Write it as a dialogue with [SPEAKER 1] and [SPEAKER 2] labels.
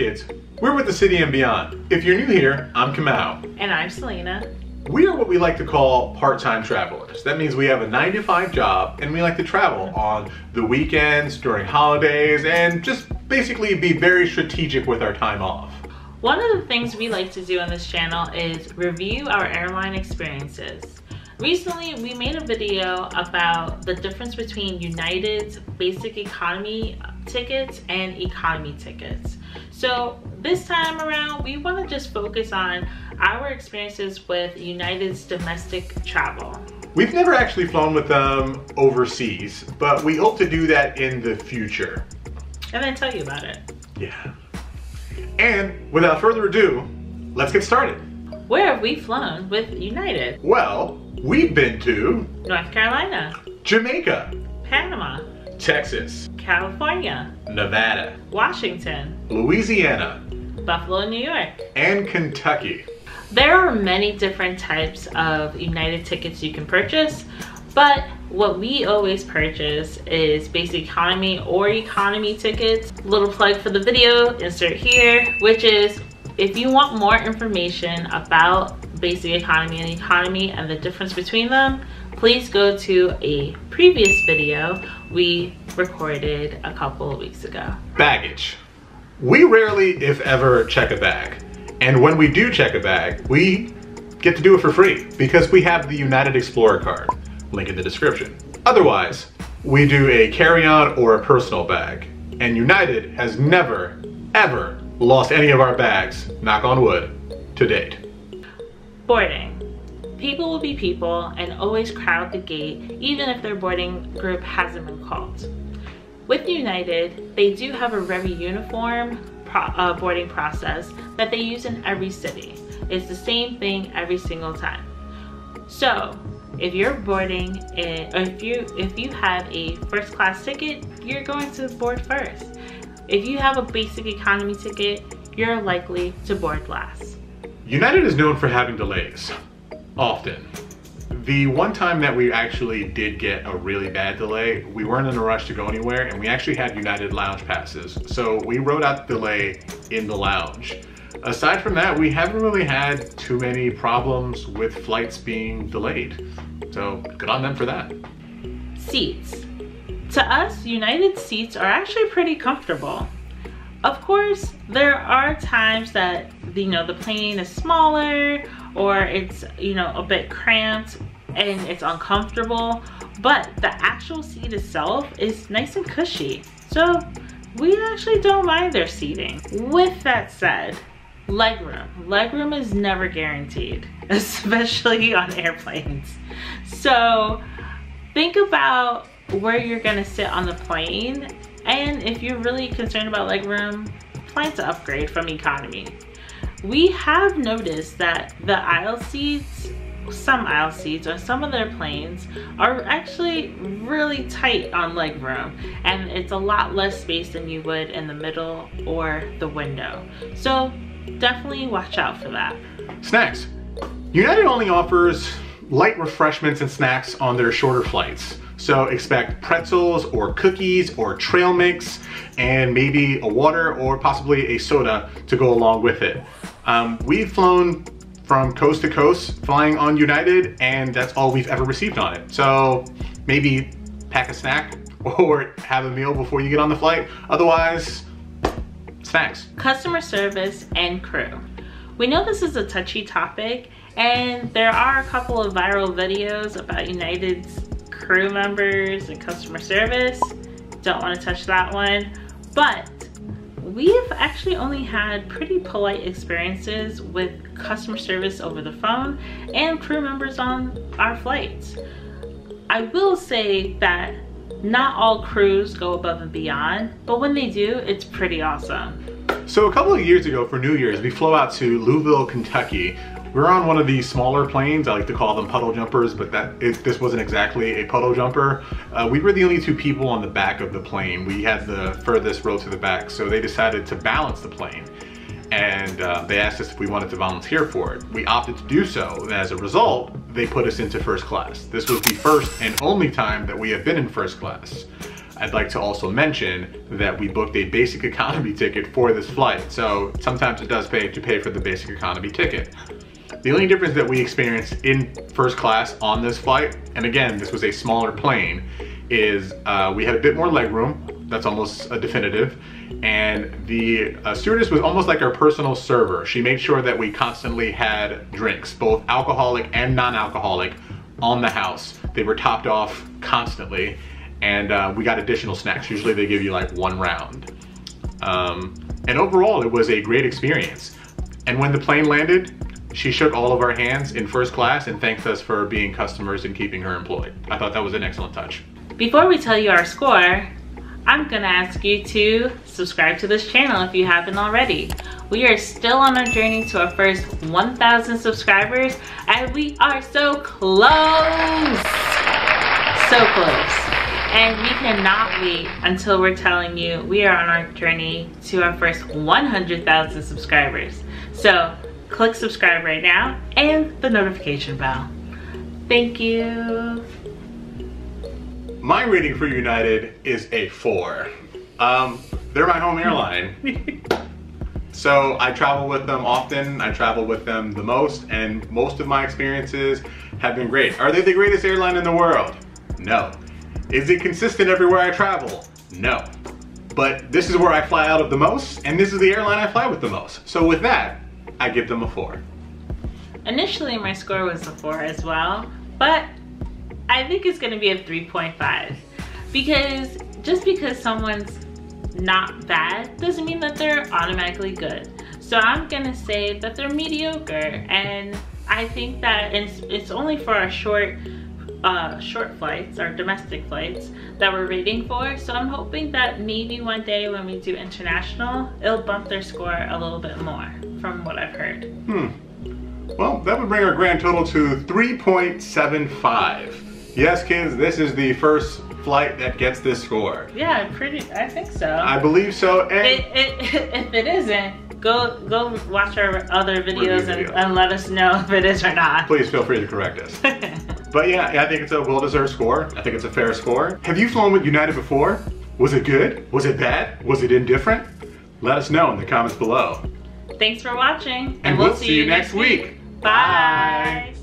[SPEAKER 1] kids. We're with the City and Beyond. If you're new here, I'm Kamau.
[SPEAKER 2] And I'm Selena.
[SPEAKER 1] We are what we like to call part-time travelers. That means we have a 9-to-5 job and we like to travel on the weekends, during holidays, and just basically be very strategic with our time off.
[SPEAKER 2] One of the things we like to do on this channel is review our airline experiences. Recently, we made a video about the difference between United's basic economy tickets and economy tickets. So this time around, we want to just focus on our experiences with United's domestic travel.
[SPEAKER 1] We've never actually flown with them overseas, but we hope to do that in the future.
[SPEAKER 2] And then tell you about it.
[SPEAKER 1] Yeah. And without further ado, let's get started.
[SPEAKER 2] Where have we flown with United?
[SPEAKER 1] Well, we've been to
[SPEAKER 2] North Carolina,
[SPEAKER 1] Jamaica,
[SPEAKER 2] Panama,
[SPEAKER 1] Texas,
[SPEAKER 2] California,
[SPEAKER 1] Nevada,
[SPEAKER 2] Washington,
[SPEAKER 1] Louisiana,
[SPEAKER 2] Buffalo, New York,
[SPEAKER 1] and Kentucky.
[SPEAKER 2] There are many different types of United tickets you can purchase, but what we always purchase is basic economy or economy tickets. Little plug for the video, insert here, which is if you want more information about basic economy and the difference between them, please go to a previous video we recorded a couple of weeks ago.
[SPEAKER 1] Baggage. We rarely, if ever, check a bag. And when we do check a bag, we get to do it for free because we have the United Explorer card. Link in the description. Otherwise, we do a carry-on or a personal bag. And United has never, ever lost any of our bags, knock on wood, to date.
[SPEAKER 2] Boarding. People will be people and always crowd the gate even if their boarding group hasn't been called. With United, they do have a very uniform boarding process that they use in every city. It's the same thing every single time. So if you're boarding or if you have a first class ticket, you're going to board first. If you have a basic economy ticket, you're likely to board last.
[SPEAKER 1] United is known for having delays, often. The one time that we actually did get a really bad delay, we weren't in a rush to go anywhere and we actually had United lounge passes. So we rode out the delay in the lounge. Aside from that, we haven't really had too many problems with flights being delayed. So good on them for that.
[SPEAKER 2] Seats. To us, United seats are actually pretty comfortable. Of course, there are times that the plane is smaller or it's a bit cramped and it's uncomfortable, but the actual seat itself is nice and cushy. So we actually don't mind their seating. With that said, legroom. Legroom is never guaranteed, especially on airplanes. So think about where you're gonna sit on the plane, and if you're really concerned about legroom, plan to upgrade from economy. We have noticed that the aisle seats, some aisle seats on some of their planes are actually really tight on legroom, and it's a lot less space than you would in the middle or the window. So definitely watch out for that.
[SPEAKER 1] Snacks. United only offers light refreshments and snacks on their shorter flights. So expect pretzels or cookies or trail mix and maybe a water or possibly a soda to go along with it. We've flown from coast to coast flying on United and that's all we've ever received on it. So maybe pack a snack or have a meal before you get on the flight. Otherwise, snacks.
[SPEAKER 2] Customer service and crew. We know this is a touchy topic and there are a couple of viral videos about United's crew members and customer service. Don't want to touch that one, but we've actually only had pretty polite experiences with customer service over the phone and crew members on our flights. I will say that not all crews go above and beyond, but when they do, it's pretty awesome.
[SPEAKER 1] So a couple of years ago for New Year's, we flew out to Louisville, Kentucky. We were on one of these smaller planes. I like to call them puddle jumpers, but this wasn't exactly a puddle jumper. We were the only two people on the back of the plane. We had the furthest row to the back, so they decided to balance the plane. And they asked us if we wanted to volunteer for it. We opted to do so, and as a result, they put us into first class. This was the first and only time that we have been in first class. I'd like to also mention that we booked a basic economy ticket for this flight. So sometimes it does pay to pay for the basic economy ticket. The only difference that we experienced in first class on this flight, and again, this was a smaller plane, is we had a bit more legroom. That's almost a definitive. And the stewardess was almost like our personal server. She made sure that we constantly had drinks, both alcoholic and non-alcoholic, on the house. They were topped off constantly, and we got additional snacks. Usually they give you like one round. And overall, it was a great experience. And when the plane landed, she shook all of our hands in first class and thanked us for being customers and keeping her employed. I thought that was an excellent touch.
[SPEAKER 2] Before we tell you our score, I'm gonna ask you to subscribe to this channel if you haven't already. We are still on our journey to our first 1,000 subscribers, and we are so close! So close. And we cannot wait until we're telling you we are on our journey to our first 100,000 subscribers. So click subscribe right now and the notification bell. Thank you.
[SPEAKER 1] My rating for United is a 4. They're my home airline. So I travel with them often. I travel with them the most, and most of my experiences have been great. Are they the greatest airline in the world? No. Is it consistent everywhere I travel? No. But this is where I fly out of the most, and this is the airline I fly with the most. So with that, I give them a 4.
[SPEAKER 2] Initially, my score was a 4 as well, but I think it's gonna be a 3.5. Because just because someone's not bad doesn't mean that they're automatically good. So I'm gonna say that they're mediocre, and I think that it's only for our short flights, our domestic flights, that we're rating for. So I'm hoping that maybe one day when we do international, it'll bump their score a little bit more from what I've heard.
[SPEAKER 1] Well, that would bring our grand total to 3.75. Yes, kids, this is the first flight that gets this score.
[SPEAKER 2] Yeah, I think so.
[SPEAKER 1] I believe so. And
[SPEAKER 2] if it isn't, go watch our other videos and let us know if it is or not.
[SPEAKER 1] Please feel free to correct us. But yeah, I think it's a well-deserved score. I think it's a fair score. Have you flown with United before? Was it good? Was it bad? Was it indifferent? Let us know in the comments below.
[SPEAKER 2] Thanks for watching.
[SPEAKER 1] And we'll see you next week.
[SPEAKER 2] Bye.